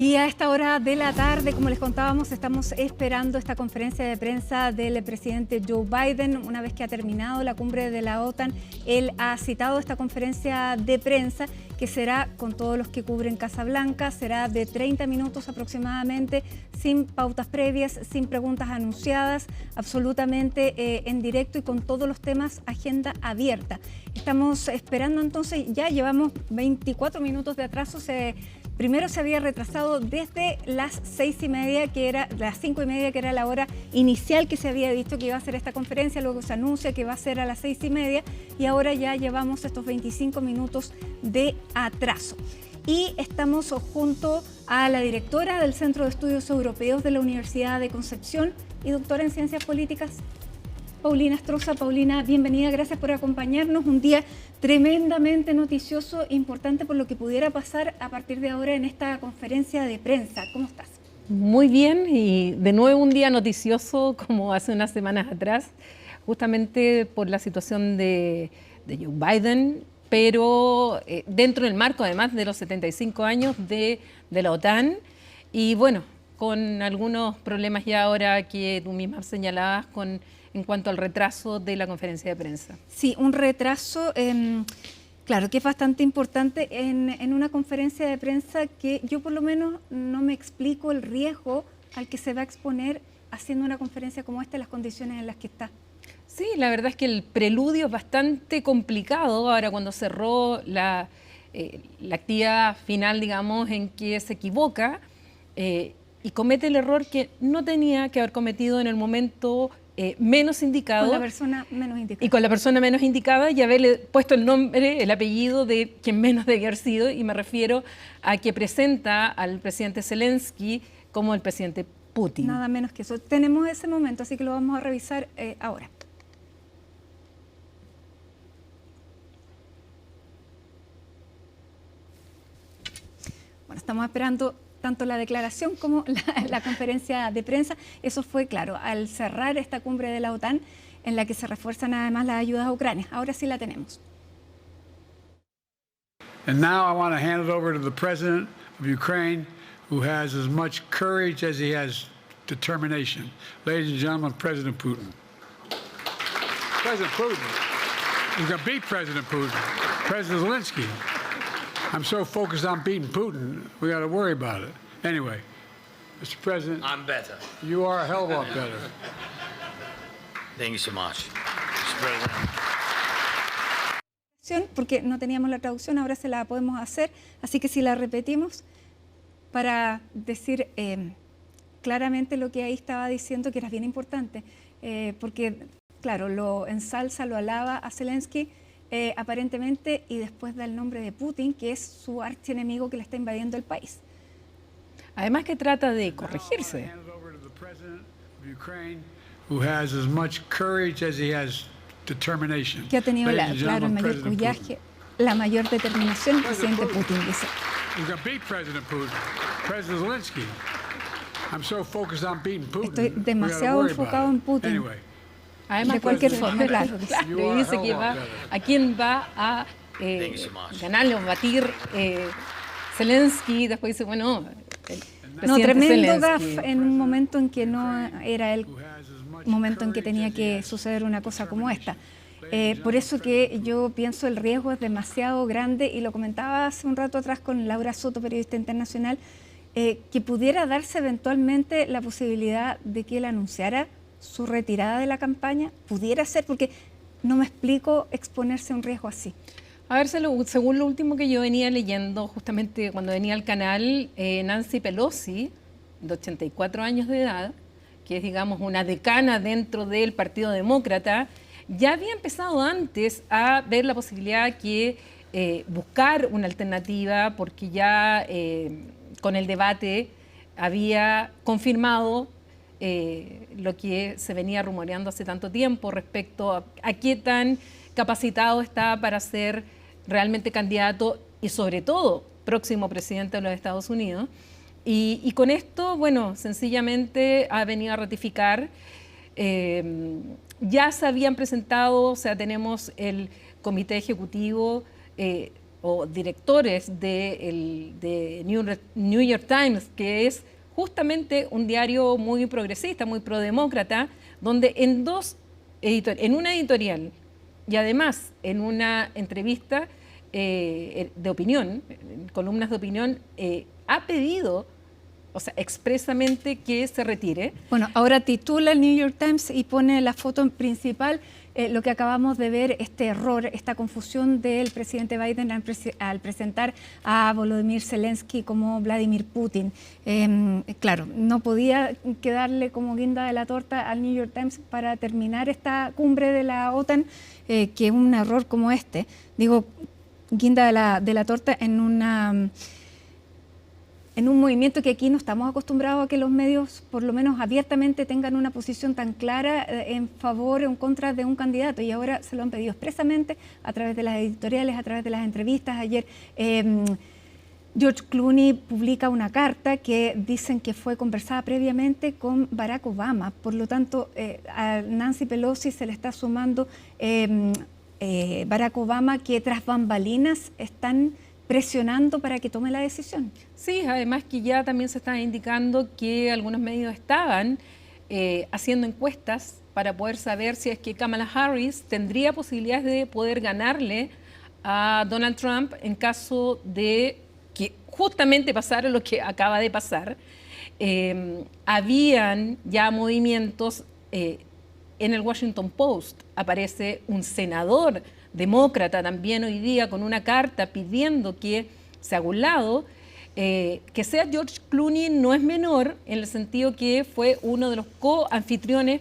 Y a esta hora de la tarde, como les contábamos, estamos esperando esta conferencia de prensa del presidente Joe Biden. Una vez que ha terminado la cumbre de la OTAN, él ha citado esta conferencia de prensa que será con todos los que cubren Casa Blanca, será de 30 minutos aproximadamente, sin pautas previas, sin preguntas anunciadas, absolutamente en directo y con todos los temas agenda abierta. Estamos esperando entonces, ya llevamos 24 minutos de atraso. Primero se había retrasado desde las 6:30, que era las 5:30, que era la hora inicial que se había dicho que iba a ser esta conferencia, luego se anuncia que va a ser a las 6:30 y ahora ya llevamos estos 25 minutos de atraso. Y estamos junto a la directora del Centro de Estudios Europeos de la Universidad de Concepción y doctora en Ciencias Políticas, Paulina Astroza. Paulina, bienvenida, gracias por acompañarnos. Un día tremendamente noticioso, importante por lo que pudiera pasar a partir de ahora en esta conferencia de prensa. ¿Cómo estás? Muy bien, y de nuevo un día noticioso como hace unas semanas atrás, justamente por la situación de Joe Biden, pero dentro del marco además de los 75 años de la OTAN, y bueno, con algunos problemas ya ahora que tú misma señalabas en cuanto al retraso de la conferencia de prensa. Sí, un retraso, claro, que es bastante importante en una conferencia de prensa que yo por lo menos no me explico el riesgo al que se va a exponer haciendo una conferencia como esta en las condiciones en las que está. Sí, la verdad es que el preludio es bastante complicado ahora cuando cerró la actividad final, digamos, en que se equivoca y comete el error que no tenía que haber cometido en el momento menos indicado. Con la persona menos indicada. Y con la persona menos indicada y haberle puesto el nombre, el apellido de quien menos debía haber sido, y me refiero a que presenta al presidente Zelensky como el presidente Putin. Nada menos que eso. Tenemos ese momento, así que lo vamos a revisar ahora. Bueno, estamos esperando tanto la declaración como la conferencia de prensa. Eso fue, claro, al cerrar esta cumbre de la OTAN, en la que se refuerzan además las ayudas a Ucrania. Ahora sí la tenemos. And now I want to hand it over to the president of Ukraine, who has as much courage as he has determination. Ladies and gentlemen, President Putin. President Putin. He's going to beat President Putin. President Zelensky. I'm so focused on beating Putin, we got to worry about it. Anyway, Mr. President. I'm better. You are a hell of a lot better. Thank you so much, Mr. President. Porque no teníamos la traducción, ahora se la podemos hacer, así que si la repetimos para decir claramente lo que ahí estaba diciendo, que era bien importante, porque, claro, lo ensalza, lo alaba a Zelensky, aparentemente, y después da el nombre de Putin, que es su archienemigo que le está invadiendo el país. Además que trata de corregirse. Que ha tenido, claro, el mayor coraje, la mayor determinación, el presidente Putin, dice. Estoy demasiado enfocado en Putin. Además, de cualquier forma, claro. Y dice que va a quién va a ganarle o batir Zelensky. Después dice, bueno, no, tremendo gaf en un momento en que no era el momento en que tenía que suceder una cosa como esta. Por eso que yo pienso el riesgo es demasiado grande, y lo comentaba hace un rato atrás con Laura Soto, periodista internacional, que pudiera darse eventualmente la posibilidad de que él anunciara su retirada de la campaña. Pudiera ser, porque no me explico exponerse a un riesgo así. A ver, según lo último que yo venía leyendo, justamente cuando venía al canal, Nancy Pelosi, de 84 años de edad, que es, digamos, una decana dentro del Partido Demócrata, ya había empezado antes a ver la posibilidad que buscar una alternativa, porque ya con el debate había confirmado lo que se venía rumoreando hace tanto tiempo respecto a qué tan capacitado está para ser realmente candidato y sobre todo próximo presidente de los Estados Unidos. Y con esto, bueno, sencillamente ha venido a ratificar. Ya se habían presentado, o sea, tenemos el comité ejecutivo o directores de New York Times, que es justamente un diario muy progresista, muy prodemócrata, donde en una editorial y además en una entrevista de opinión, columnas de opinión, ha pedido, o sea, expresamente que se retire. Bueno, ahora titula el New York Times y pone la foto principal, lo que acabamos de ver, este error, esta confusión del presidente Biden al presentar a Volodymyr Zelensky como Vladimir Putin. Claro, no podía quedarle como guinda de la torta al New York Times para terminar esta cumbre de la OTAN, que un error como este, digo, guinda de la torta en un movimiento que aquí no estamos acostumbrados a que los medios, por lo menos abiertamente, tengan una posición tan clara en favor o en contra de un candidato, y ahora se lo han pedido expresamente a través de las editoriales, a través de las entrevistas. Ayer George Clooney publica una carta que dicen que fue conversada previamente con Barack Obama, por lo tanto a Nancy Pelosi se le está sumando Barack Obama, que tras bambalinas están presionando para que tome la decisión. Sí, además que ya también se está indicando que algunos medios estaban haciendo encuestas para poder saber si es que Kamala Harris tendría posibilidades de poder ganarle a Donald Trump en caso de que justamente pasara lo que acaba de pasar. Habían ya movimientos, en el Washington Post aparece un senador demócrata también hoy día con una carta pidiendo que se haga un lado. Que sea George Clooney no es menor, en el sentido que fue uno de los co-anfitriones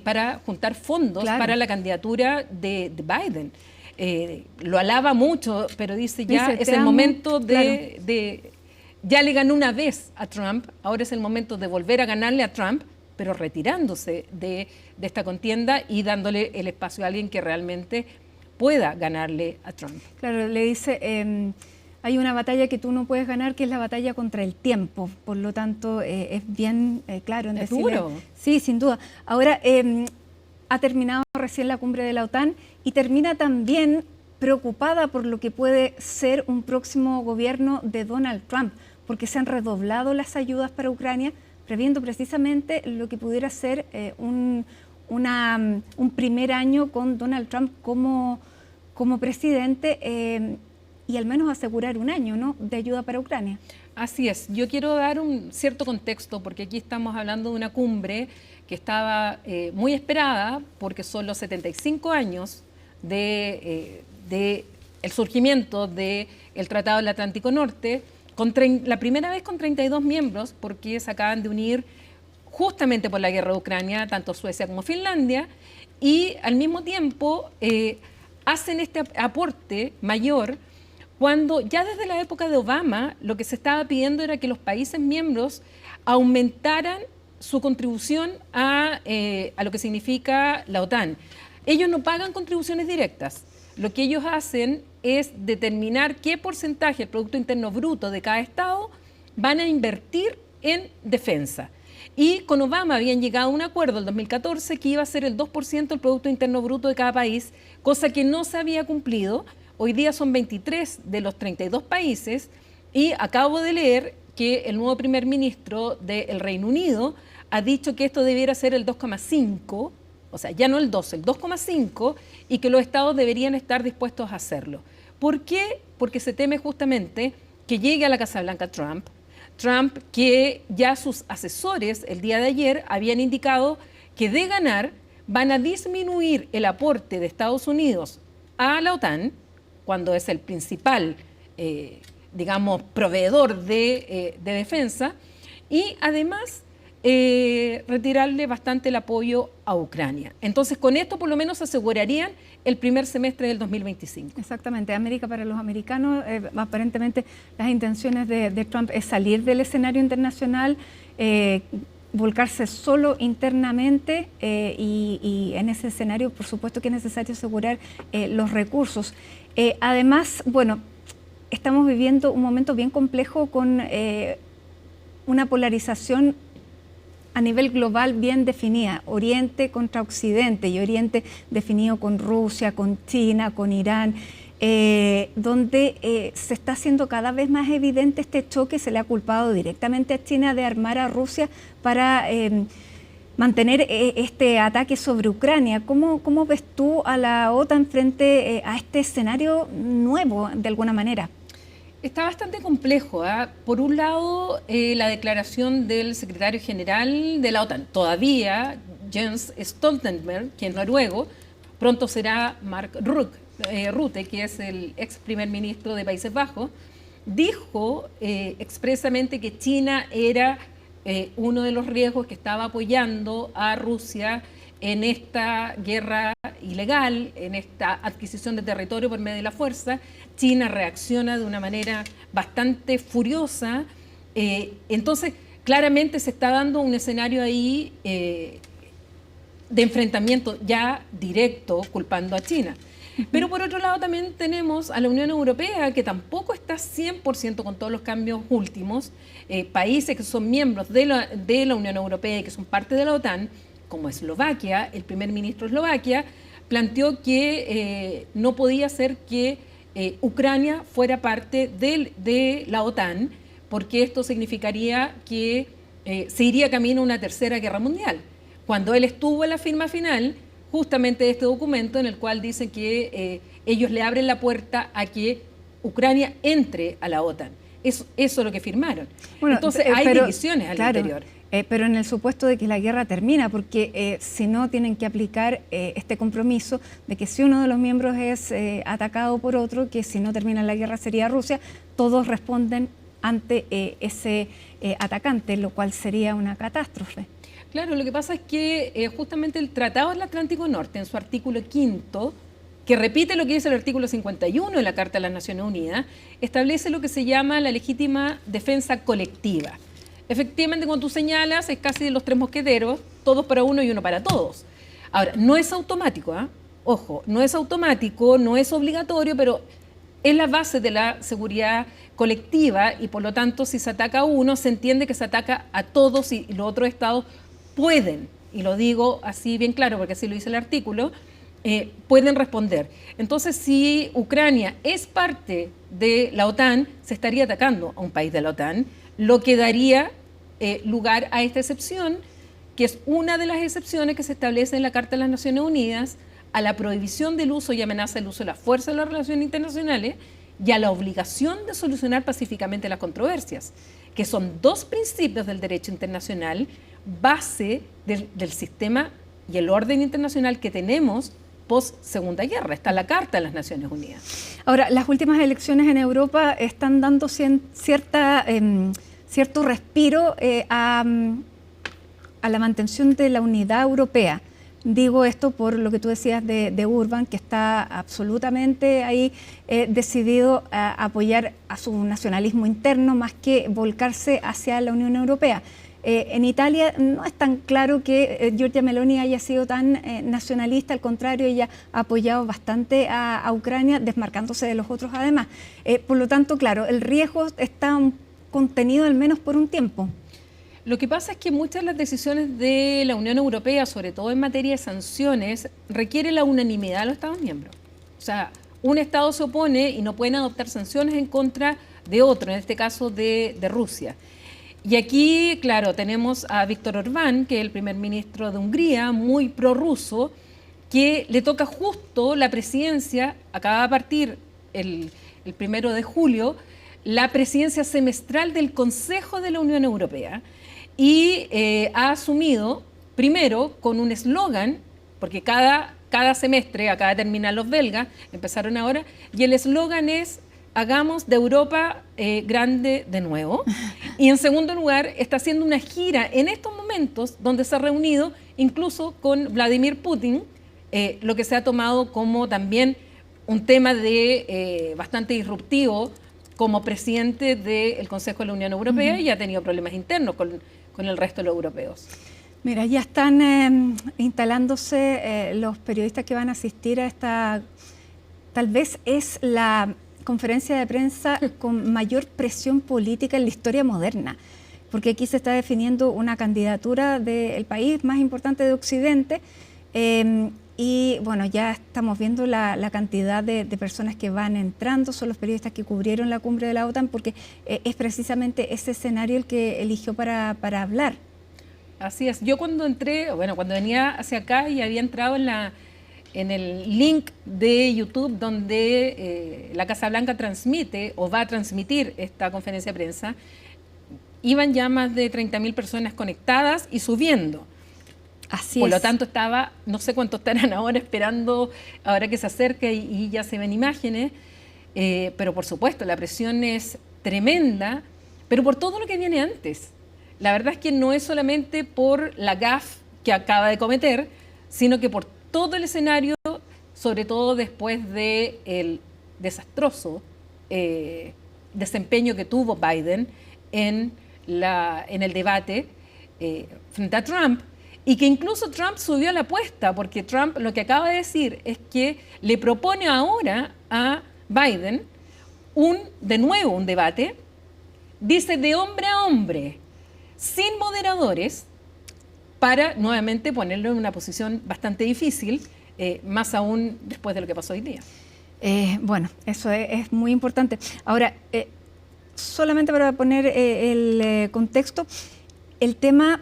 para juntar fondos, claro, para la candidatura de Biden. Lo alaba mucho, pero dice ya es el momento ya le ganó una vez a Trump, ahora es el momento de volver a ganarle a Trump, pero retirándose de esta contienda y dándole el espacio a alguien que realmente pueda ganarle a Trump. Claro, le dice, hay una batalla que tú no puedes ganar, que es la batalla contra el tiempo. Por lo tanto, es bien claro en decirle... ¿Es duro? Sí, sin duda. Ahora, ha terminado recién la cumbre de la OTAN y termina también preocupada por lo que puede ser un próximo gobierno de Donald Trump, porque se han redoblado las ayudas para Ucrania, previendo precisamente lo que pudiera ser un primer año con Donald Trump como presidente, y al menos asegurar un año, ¿no?, de ayuda para Ucrania. Así es. Yo quiero dar un cierto contexto, porque aquí estamos hablando de una cumbre que estaba muy esperada, porque son los 75 años de el surgimiento del Tratado del Atlántico Norte, la primera vez con 32 miembros, porque se acaban de unir justamente por la guerra de Ucrania, tanto Suecia como Finlandia, y al mismo tiempo hacen este aporte mayor cuando ya desde la época de Obama lo que se estaba pidiendo era que los países miembros aumentaran su contribución a lo que significa la OTAN. Ellos no pagan contribuciones directas. Lo que ellos hacen es determinar qué porcentaje del Producto Interno Bruto de cada estado van a invertir en defensa. Y con Obama habían llegado a un acuerdo en 2014 que iba a ser el 2% del Producto Interno Bruto de cada país, cosa que no se había cumplido. Hoy día son 23 de los 32 países y acabo de leer que el nuevo primer ministro del Reino Unido ha dicho que esto debiera ser el 2,5, o sea, ya no el 2, el 2,5, y que los estados deberían estar dispuestos a hacerlo. ¿Por qué? Porque se teme justamente que llegue a la Casa Blanca Trump, que ya sus asesores el día de ayer habían indicado que de ganar van a disminuir el aporte de Estados Unidos a la OTAN, cuando es el principal, digamos, proveedor de defensa, y además retirarle bastante el apoyo a Ucrania. Entonces, con esto por lo menos asegurarían el primer semestre del 2025. Exactamente. América para los americanos, aparentemente las intenciones de Trump es salir del escenario internacional, volcarse solo internamente, y en ese escenario, por supuesto que es necesario asegurar los recursos. Además, bueno, estamos viviendo un momento bien complejo con una polarización a nivel global bien definida, Oriente contra Occidente, y Oriente definido con Rusia, con China, con Irán. donde se está haciendo cada vez más evidente este choque. Se le ha culpado directamente a China de armar a Rusia para mantener este ataque sobre Ucrania. ¿Cómo ves tú a la OTAN frente a este escenario nuevo, de alguna manera? Está bastante complejo. Por un lado, la declaración del secretario general de la OTAN, todavía Jens Stoltenberg, que es noruego, pronto será Mark Rutte, que es el ex primer ministro de Países Bajos, dijo expresamente que China era uno de los riesgos que estaba apoyando a Rusia en esta guerra ilegal, en esta adquisición de territorio por medio de la fuerza. China reacciona de una manera bastante furiosa. Entonces, claramente se está dando un escenario ahí de enfrentamiento ya directo, culpando a China. Pero por otro lado también tenemos a la Unión Europea, que tampoco está 100% con todos los cambios últimos. Países que son miembros de la Unión Europea y que son parte de la OTAN, como Eslovaquia. El primer ministro de Eslovaquia planteó que no podía ser que Ucrania fuera parte de la OTAN, porque esto significaría que se iría camino a una tercera guerra mundial. Cuando él estuvo en la firma final, justamente este documento en el cual dicen que ellos le abren la puerta a que Ucrania entre a la OTAN. Eso es lo que firmaron. Bueno, entonces hay divisiones al interior. Pero en el supuesto de que la guerra termina, porque si no tienen que aplicar este compromiso de que si uno de los miembros es atacado por otro, que si no termina la guerra sería Rusia, todos responden ante ese atacante, lo cual sería una catástrofe. Claro, lo que pasa es que justamente el Tratado del Atlántico Norte, en su artículo 5, que repite lo que dice el artículo 51 de la Carta de las Naciones Unidas, establece lo que se llama la legítima defensa colectiva. Efectivamente, como tú señalas, es casi de los tres mosqueteros, todos para uno y uno para todos. Ahora, no es automático, ojo, no es automático, no es obligatorio, pero es la base de la seguridad colectiva y por lo tanto, si se ataca a uno, se entiende que se ataca a todos y los otros estados pueden, y lo digo así bien claro porque así lo dice el artículo, pueden responder. Entonces, si Ucrania es parte de la OTAN, se estaría atacando a un país de la OTAN, lo que daría lugar a esta excepción, que es una de las excepciones que se establece en la Carta de las Naciones Unidas a la prohibición del uso y amenaza del uso de la fuerza en las relaciones internacionales y a la obligación de solucionar pacíficamente las controversias, que son dos principios del derecho internacional, base del sistema y el orden internacional que tenemos post Segunda Guerra. Está la Carta de las Naciones Unidas. Ahora, las últimas elecciones en Europa están dando cierto respiro a la mantención de la unidad europea. Digo esto por lo que tú decías de Urban, que está absolutamente ahí decidido a apoyar a su nacionalismo interno más que volcarse hacia la Unión Europea. En Italia no es tan claro que Giorgia Meloni haya sido tan nacionalista, al contrario, ella ha apoyado bastante a Ucrania, desmarcándose de los otros además. Por lo tanto, claro, el riesgo está contenido al menos por un tiempo. Lo que pasa es que muchas de las decisiones de la Unión Europea, sobre todo en materia de sanciones, requieren la unanimidad de los Estados miembros. O sea, un Estado se opone y no pueden adoptar sanciones en contra de otro, en este caso de Rusia. Y aquí, claro, tenemos a Víctor Orbán, que es el primer ministro de Hungría, muy prorruso, que le toca justo la presidencia, acaba de partir el 1 de julio, la presidencia semestral del Consejo de la Unión Europea. Y ha asumido, primero, con un eslogan, porque cada semestre, acaba de terminar los belgas, empezaron ahora, y el eslogan es: hagamos de Europa grande de nuevo. Y en segundo lugar, está haciendo una gira en estos momentos donde se ha reunido incluso con Vladimir Putin, lo que se ha tomado como también un tema bastante disruptivo como presidente del Consejo de la Unión Europea, y ha tenido problemas internos con el resto de los europeos. Mira, ya están instalándose los periodistas que van a asistir a esta, tal vez es la conferencia de prensa con mayor presión política en la historia moderna, porque aquí se está definiendo una candidatura del país más importante de Occidente, Y bueno, ya estamos viendo la cantidad de personas que van entrando, son los periodistas que cubrieron la cumbre de la OTAN, porque es precisamente ese escenario el que eligió para hablar. Así es. Yo cuando entré, bueno, cuando venía hacia acá y había entrado en el link de YouTube donde la Casa Blanca transmite o va a transmitir esta conferencia de prensa, iban ya más de 30.000 personas conectadas y subiendo. Así Por es. lo tanto, estaba, no sé cuánto estarán ahora esperando, ahora que se acerca y ya se ven imágenes, pero por supuesto la presión es tremenda, pero por todo lo que viene antes. La verdad es que no es solamente por la gaffe que acaba de cometer, sino que por todo el escenario, sobre todo después del desastroso desempeño que tuvo Biden en el debate frente a Trump, y que incluso Trump subió la apuesta, porque Trump lo que acaba de decir es que le propone ahora a Biden de nuevo un debate, dice de hombre a hombre, sin moderadores, para nuevamente ponerlo en una posición bastante difícil, más aún después de lo que pasó hoy día. Bueno, eso es muy importante. Ahora, solamente para poner el contexto, el tema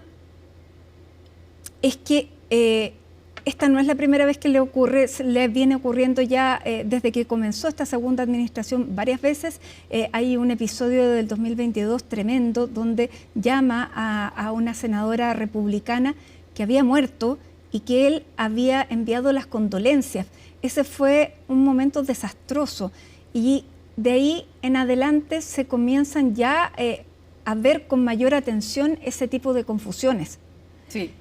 es que esta no es la primera vez que le ocurre, le viene ocurriendo ya desde que comenzó esta segunda administración varias veces. Hay un episodio del 2022 tremendo donde llama a una senadora republicana que había muerto y que él había enviado las condolencias. Ese fue un momento desastroso y de ahí en adelante se comienzan ya a ver con mayor atención ese tipo de confusiones. Sí.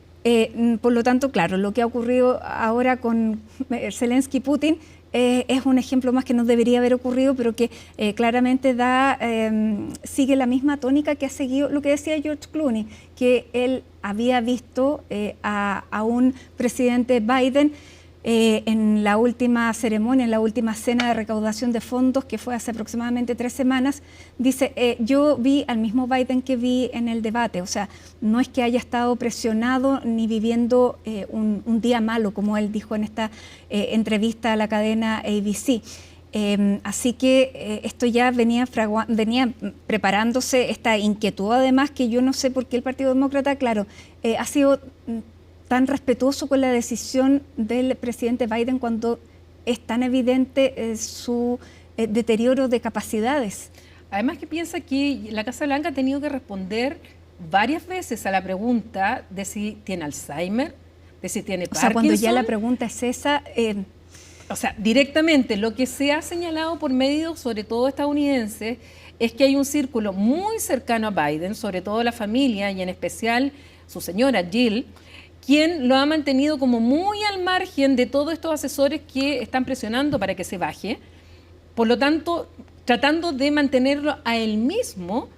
Por lo tanto, claro, lo que ha ocurrido ahora con Zelensky y Putin es un ejemplo más que no debería haber ocurrido, pero que claramente sigue la misma tónica que ha seguido lo que decía George Clooney, que él había visto a un presidente Biden en la última ceremonia, en la última cena de recaudación de fondos, que fue hace aproximadamente 3 semanas. Dice, yo vi al mismo Biden que vi en el debate, o sea, no es que haya estado presionado ni viviendo un día malo, como él dijo en esta entrevista a la cadena ABC. Así que esto ya venía preparándose, esta inquietud además, que yo no sé por qué el Partido Demócrata, claro, ha sido tan respetuoso con la decisión del presidente Biden cuando es tan evidente su deterioro de capacidades. Además que piensa que la Casa Blanca ha tenido que responder varias veces a la pregunta de si tiene Alzheimer, de si tiene Parkinson. O sea, cuando ya la pregunta es esa... O sea, directamente lo que se ha señalado por medios, sobre todo estadounidenses, es que hay un círculo muy cercano a Biden, sobre todo la familia y en especial su señora Jill, quien lo ha mantenido como muy al margen de todos estos asesores que están presionando para que se baje. Por lo tanto, tratando de mantenerlo a él mismo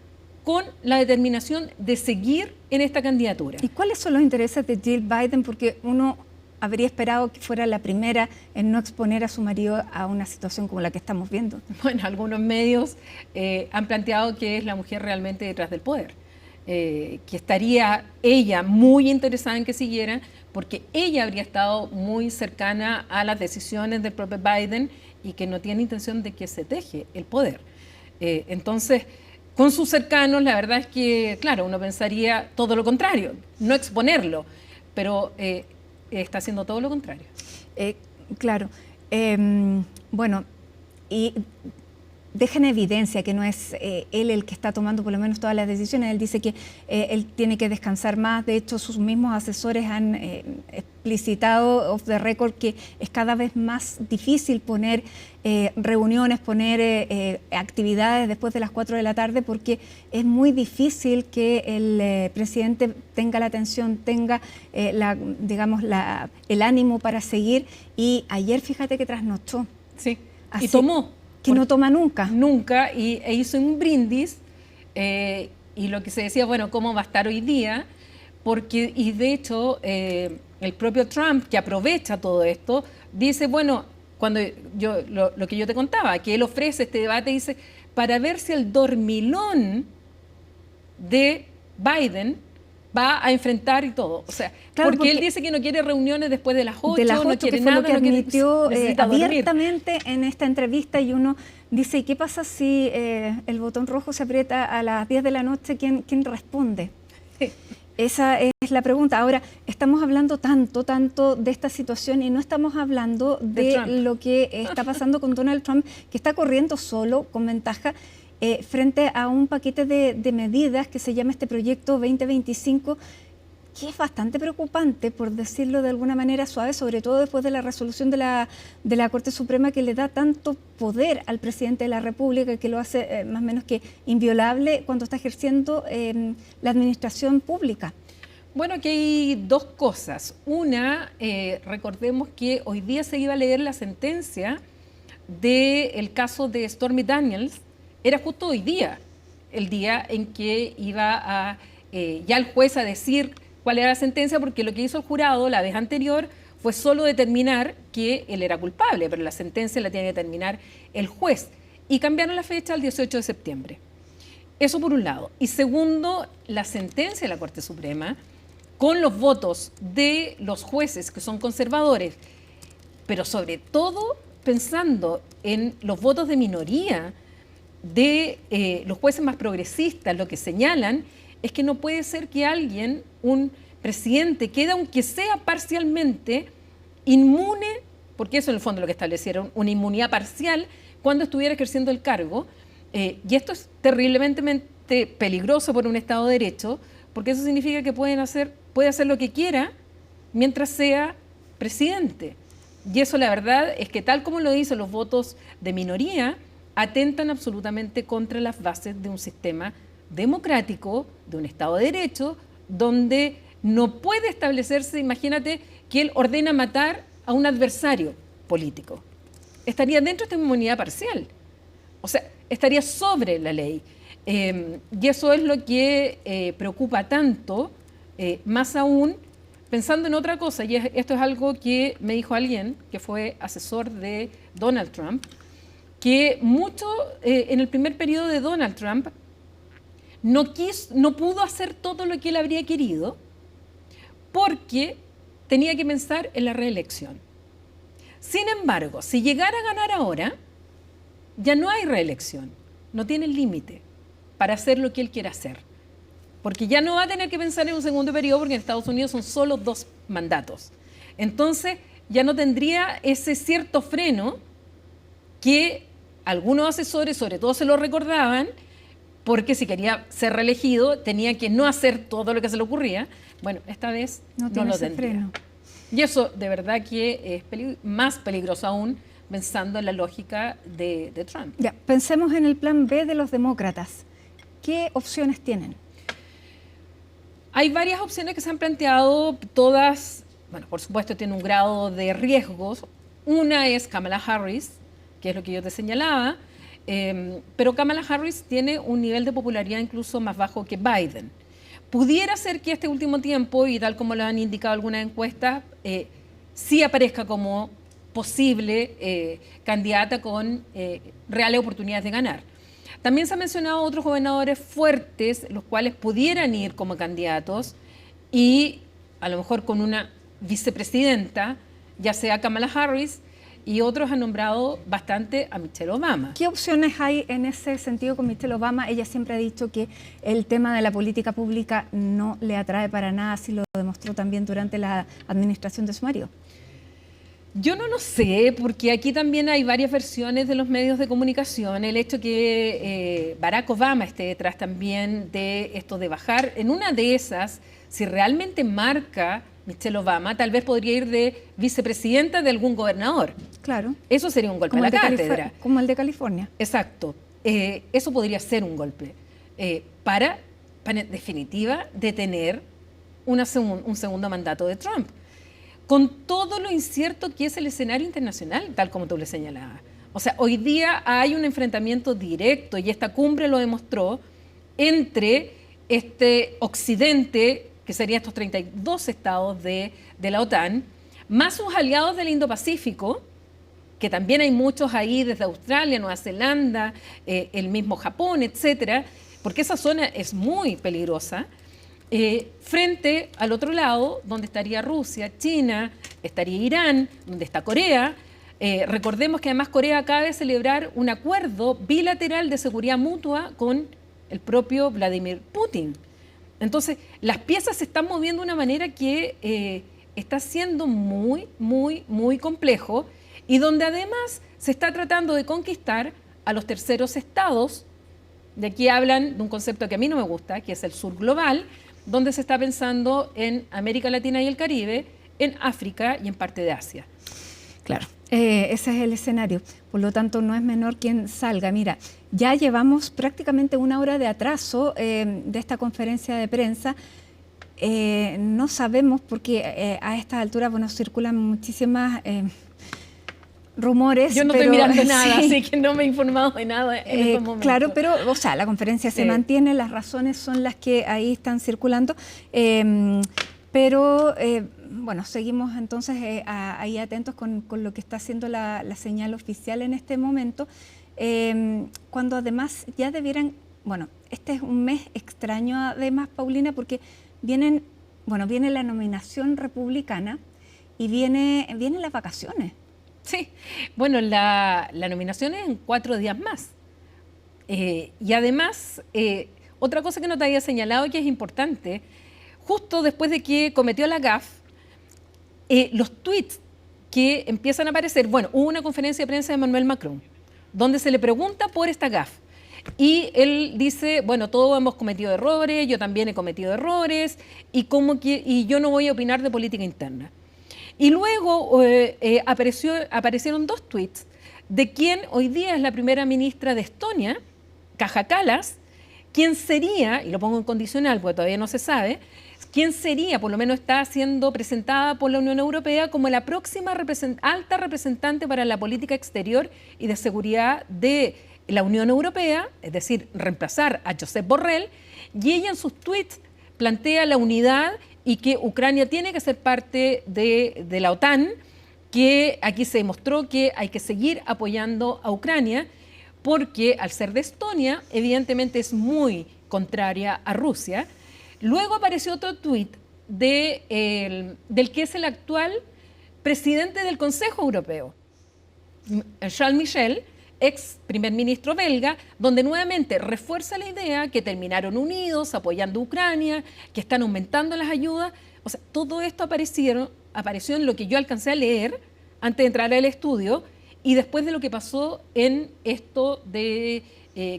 con la determinación de seguir en esta candidatura. ¿Y cuáles son los intereses de Jill Biden? Porque uno habría esperado que fuera la primera en no exponer a su marido a una situación como la que estamos viendo. Bueno, algunos medios han planteado que es la mujer realmente detrás del poder. Que estaría ella muy interesada en que siguiera, porque ella habría estado muy cercana a las decisiones del propio Biden y que no tiene intención de que se deje el poder. Entonces, con sus cercanos, la verdad es que, claro, uno pensaría todo lo contrario, no exponerlo, pero está haciendo todo lo contrario. Claro. Bueno, y deja en evidencia que no es él el que está tomando por lo menos todas las decisiones. Él dice que él tiene que descansar más. De hecho, sus mismos asesores han explicitado off the record que es cada vez más difícil poner reuniones, poner actividades después de las 4 de la tarde, porque es muy difícil que el presidente tenga la atención, tenga el ánimo para seguir. Y ayer, fíjate que trasnochó. Sí, así, y tomó. Que no toma nunca. Nunca, e hizo un brindis, y lo que se decía, bueno, ¿cómo va a estar hoy día? Porque, y de hecho, el propio Trump, que aprovecha todo esto, dice, bueno, cuando lo que yo te contaba, que él ofrece este debate, dice, para ver si el dormilón de Biden va a enfrentar y todo. O sea, Claro, porque él dice que no quiere reuniones después de las 8, de las 8, no quiere que fue nada, lo que no quiere, admitió necesita dormir. abiertamente en esta entrevista, y uno dice, ¿y qué pasa si el botón rojo se aprieta a las 10 de la noche? ¿Quién responde? Sí. Esa es la pregunta. Ahora, estamos hablando tanto de esta situación y no estamos hablando de lo que está pasando con Donald Trump, que está corriendo solo, con ventaja, frente a un paquete de medidas que se llama este proyecto 2025, que es bastante preocupante, por decirlo de alguna manera suave, sobre todo después de la resolución de la Corte Suprema, que le da tanto poder al presidente de la República, que lo hace más o menos que inviolable cuando está ejerciendo la administración pública. Bueno, aquí hay dos cosas. Una, recordemos que hoy día se iba a leer la sentencia del caso de Stormy Daniels. Era justo hoy día, el día en que iba a ya el juez a decir cuál era la sentencia, porque lo que hizo el jurado la vez anterior fue solo determinar que él era culpable, pero la sentencia la tiene que determinar el juez. Y cambiaron la fecha al 18 de septiembre. Eso por un lado. Y segundo, la sentencia de la Corte Suprema, con los votos de los jueces que son conservadores, pero sobre todo pensando en los votos de minoría de los jueces más progresistas, lo que señalan es que no puede ser que alguien, un presidente, quede aunque sea parcialmente inmune, porque eso en el fondo es lo que establecieron, una inmunidad parcial cuando estuviera ejerciendo el cargo. Y esto es terriblemente peligroso por un Estado de Derecho, porque eso significa que puede hacer lo que quiera mientras sea presidente. Y eso, la verdad, es que tal como lo dicen los votos de minoría, atentan absolutamente contra las bases de un sistema democrático, de un Estado de Derecho, donde no puede establecerse, imagínate, que él ordena matar a un adversario político. Estaría dentro de esta inmunidad parcial. O sea, estaría sobre la ley. Y eso es lo que preocupa tanto, más aún pensando en otra cosa, y esto es algo que me dijo alguien que fue asesor de Donald Trump, que mucho en el primer periodo de Donald Trump no pudo hacer todo lo que él habría querido porque tenía que pensar en la reelección. Sin embargo, si llegara a ganar ahora, ya no hay reelección, no tiene límite para hacer lo que él quiera hacer, porque ya no va a tener que pensar en un segundo periodo, porque en Estados Unidos son solo 2 mandatos. Entonces ya no tendría ese cierto freno que algunos asesores sobre todo se lo recordaban, porque si quería ser reelegido tenía que no hacer todo lo que se le ocurría. Bueno, esta vez no lo tendría. Freno. Y eso de verdad que es más peligroso aún, pensando en la lógica de Trump. Ya, pensemos en el plan B de los demócratas. ¿Qué opciones tienen? Hay varias opciones que se han planteado, todas, bueno, por supuesto tienen un grado de riesgos. Una es Kamala Harris, que es lo que yo te señalaba, pero Kamala Harris tiene un nivel de popularidad incluso más bajo que Biden. Pudiera ser que este último tiempo, y tal como lo han indicado algunas encuestas, sí aparezca como posible candidata con reales oportunidades de ganar. También se han mencionado otros gobernadores fuertes, los cuales pudieran ir como candidatos y a lo mejor con una vicepresidenta, ya sea Kamala Harris, y otros han nombrado bastante a Michelle Obama. ¿Qué opciones hay en ese sentido con Michelle Obama? Ella siempre ha dicho que el tema de la política pública no le atrae para nada, así lo demostró también durante la administración de su marido. Yo no lo sé, porque aquí también hay varias versiones de los medios de comunicación. El hecho que Barack Obama esté detrás también de esto de bajar, en una de esas, si realmente marca Michelle Obama, tal vez podría ir de vicepresidenta de algún gobernador. Claro. Eso sería un golpe a la cátedra. Como el de California. Exacto. Eso podría ser un golpe para en definitiva, detener un segundo mandato de Trump, con todo lo incierto que es el escenario internacional, tal como tú le señalabas. O sea, hoy día hay un enfrentamiento directo, y esta cumbre lo demostró, entre este occidente, que serían estos 32 estados de la OTAN, más sus aliados del Indo-Pacífico, que también hay muchos ahí desde Australia, Nueva Zelanda, el mismo Japón, etcétera, porque esa zona es muy peligrosa, frente al otro lado, donde estaría Rusia, China, estaría Irán, donde está Corea. Recordemos que además Corea acaba de celebrar un acuerdo bilateral de seguridad mutua con el propio Vladimir Putin. Entonces, las piezas se están moviendo de una manera que está siendo muy, muy, muy complejo y donde además se está tratando de conquistar a los terceros estados. De aquí hablan de un concepto que a mí no me gusta, que es el sur global, donde se está pensando en América Latina y el Caribe, en África y en parte de Asia. Claro, ese es el escenario. Por lo tanto, no es menor quien salga. Mira, ya llevamos prácticamente una hora de atraso de esta conferencia de prensa. No sabemos porque a esta altura, bueno, circulan muchísimas rumores. Yo no estoy mirando nada, sí, así que no me he informado de nada en estos momentos. Claro, pero, o sea, la conferencia se mantiene, las razones son las que ahí están circulando, pero bueno, seguimos entonces ahí atentos con lo que está haciendo la señal oficial en este momento, cuando además ya debieran, bueno, este es un mes extraño además, Paulina, porque viene la nominación republicana y vienen las vacaciones. Sí, bueno, la nominación es en 4 días más. Y además, otra cosa que no te había señalado y que es importante, justo después de que cometió la gaffe, los tweets que empiezan a aparecer, bueno, hubo una conferencia de prensa de Emmanuel Macron, donde se le pregunta por esta gaffe. Y él dice, bueno, todos hemos cometido errores, yo también he cometido errores, y yo no voy a opinar de política interna. Y luego aparecieron 2 tweets de quien hoy día es la primera ministra de Estonia, Kaja Kallas, quien sería, y lo pongo en condicional porque todavía no se sabe, quién sería, por lo menos está siendo presentada por la Unión Europea como la próxima alta representante para la política exterior y de seguridad de la Unión Europea, es decir, reemplazar a Josep Borrell, y ella en sus tweets plantea la unidad y que Ucrania tiene que ser parte de la OTAN, que aquí se demostró que hay que seguir apoyando a Ucrania, porque al ser de Estonia, evidentemente es muy contraria a Rusia. Luego apareció otro tuit del que es el actual presidente del Consejo Europeo, Charles Michel, ex primer ministro belga, donde nuevamente refuerza la idea que terminaron unidos, apoyando a Ucrania, que están aumentando las ayudas. O sea, todo esto apareció en lo que yo alcancé a leer antes de entrar al estudio y después de lo que pasó en esto que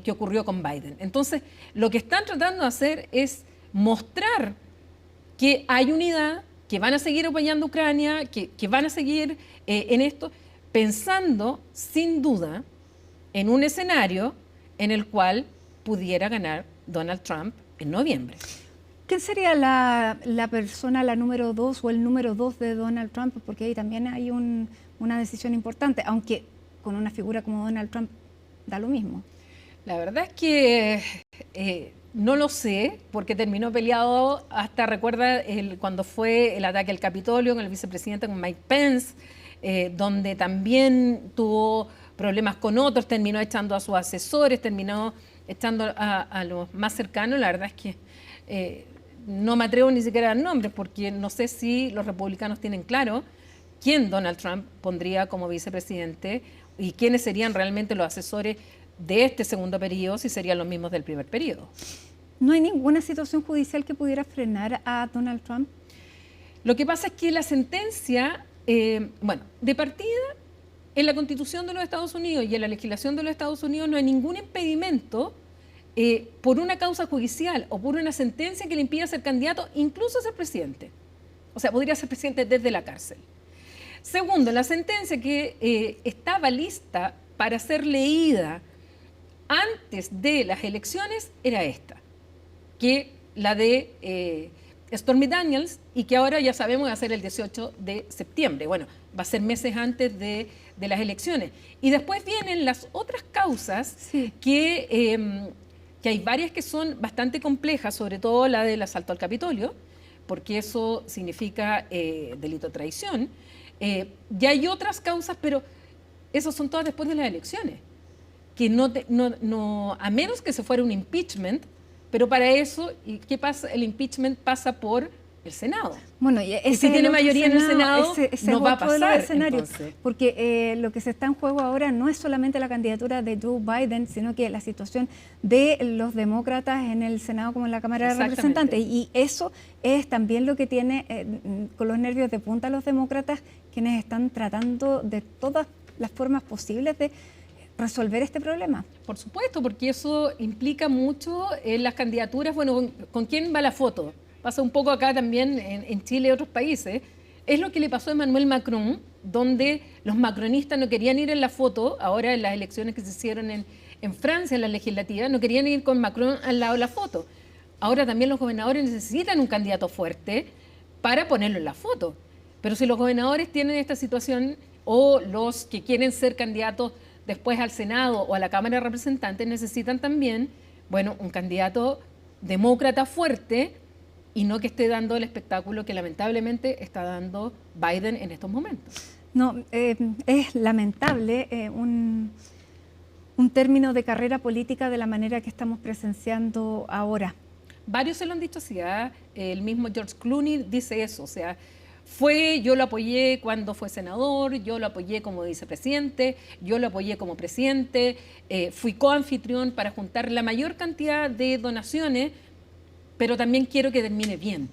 ocurrió con Biden. Entonces, lo que están tratando de hacer es mostrar que hay unidad, que van a seguir apoyando a Ucrania, que van a seguir en esto, pensando sin duda en un escenario en el cual pudiera ganar Donald Trump en noviembre. ¿Quién sería la persona, la número 2 o el número 2 de Donald Trump? Porque ahí también hay una decisión importante, aunque con una figura como Donald Trump da lo mismo. La verdad es que no lo sé, porque terminó peleado hasta, recuerda, cuando fue el ataque al Capitolio con el vicepresidente, con Mike Pence, donde también tuvo problemas con otros, terminó echando a sus asesores, terminó echando a los más cercanos. La verdad es que no me atrevo ni siquiera a dar nombres, porque no sé si los republicanos tienen claro quién Donald Trump pondría como vicepresidente y quiénes serían realmente los asesores de este segundo periodo, si serían los mismos del primer periodo. ¿No hay ninguna situación judicial que pudiera frenar a Donald Trump? Lo que pasa es que la sentencia, de partida, en la Constitución de los Estados Unidos y en la legislación de los Estados Unidos no hay ningún impedimento por una causa judicial o por una sentencia que le impida ser candidato, incluso ser presidente. O sea, podría ser presidente desde la cárcel. Segundo, la sentencia que estaba lista para ser leída antes de las elecciones era esta, que la de Stormy Daniels, y que ahora ya sabemos va a ser el 18 de septiembre. Bueno, va a ser meses antes de las elecciones. Y después vienen las otras causas, sí, que hay varias que son bastante complejas, sobre todo la del asalto al Capitolio, porque eso significa delito de traición. Ya hay otras causas, pero esas son todas después de las elecciones, que a menos que se fuera un impeachment, Pero para eso, ¿y qué pasa? El impeachment pasa por el Senado. Bueno, y ese si tiene mayoría en el Senado, ese no va a es otro de los pasar. escenarios, Entonces, porque lo que se está en juego ahora no es solamente la candidatura de Joe Biden, sino que la situación de los demócratas en el Senado como en la Cámara de Representantes. Y eso es también lo que tiene con los nervios de punta a los demócratas, quienes están tratando de todas las formas posibles de resolver este problema. por supuesto, porque eso implica mucho en las candidaturas. Bueno, ¿con quién va la foto? Pasa un poco acá también en Chile y otros países. Es lo que le pasó a Emmanuel Macron, donde los macronistas no querían ir en la foto, ahora en las elecciones que se hicieron en Francia, en la legislativa, no querían ir con Macron al lado de la foto. Ahora también los gobernadores necesitan un candidato fuerte para ponerlo en la foto. Pero si los gobernadores tienen esta situación, o los que quieren ser candidatos después al Senado o a la Cámara de Representantes, necesitan también, bueno, un candidato demócrata fuerte, y no que esté dando el espectáculo que lamentablemente está dando Biden en estos momentos. No, es lamentable un término de carrera política de la manera que estamos presenciando ahora. Varios se lo han dicho así, ¿eh? El mismo George Clooney dice eso, o sea, yo lo apoyé cuando fue senador, yo lo apoyé como vicepresidente, yo lo apoyé como presidente, fui coanfitrión para juntar la mayor cantidad de donaciones, pero también quiero que termine bien.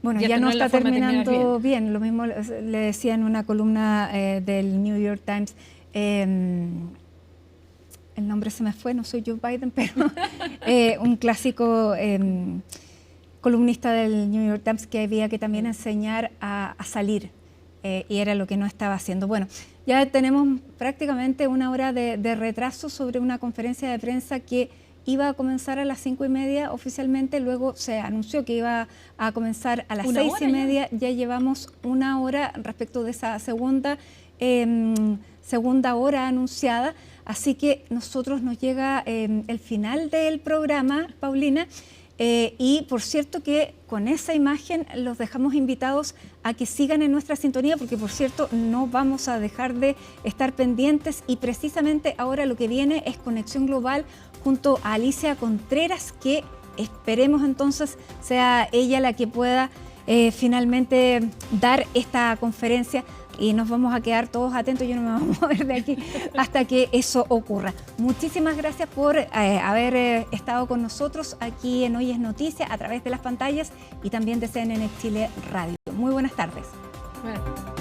Bueno, ya no está terminando bien. Lo mismo le decía en una columna del New York Times. El nombre se me fue, no soy Joe Biden, pero un clásico columnista del New York Times que había que también enseñar a salir, y era lo que no estaba haciendo. Bueno, ya tenemos prácticamente una hora de retraso sobre una conferencia de prensa que iba a comenzar a las 5:30 oficialmente, luego se anunció que iba a comenzar a las 6:30, ya llevamos una hora respecto de esa segunda hora anunciada, así que nosotros nos llega el final del programa, Paulina, y por cierto que con esa imagen los dejamos invitados a que sigan en nuestra sintonía, porque por cierto no vamos a dejar de estar pendientes, y precisamente ahora lo que viene es Conexión Global junto a Alicia Contreras, que esperemos entonces sea ella la que pueda finalmente dar esta conferencia, y nos vamos a quedar todos atentos. Yo no me voy a mover de aquí hasta que eso ocurra. Muchísimas gracias por haber estado con nosotros aquí en Hoy es Noticia a través de las pantallas y también de CNN Chile Radio. Muy buenas tardes. Bueno.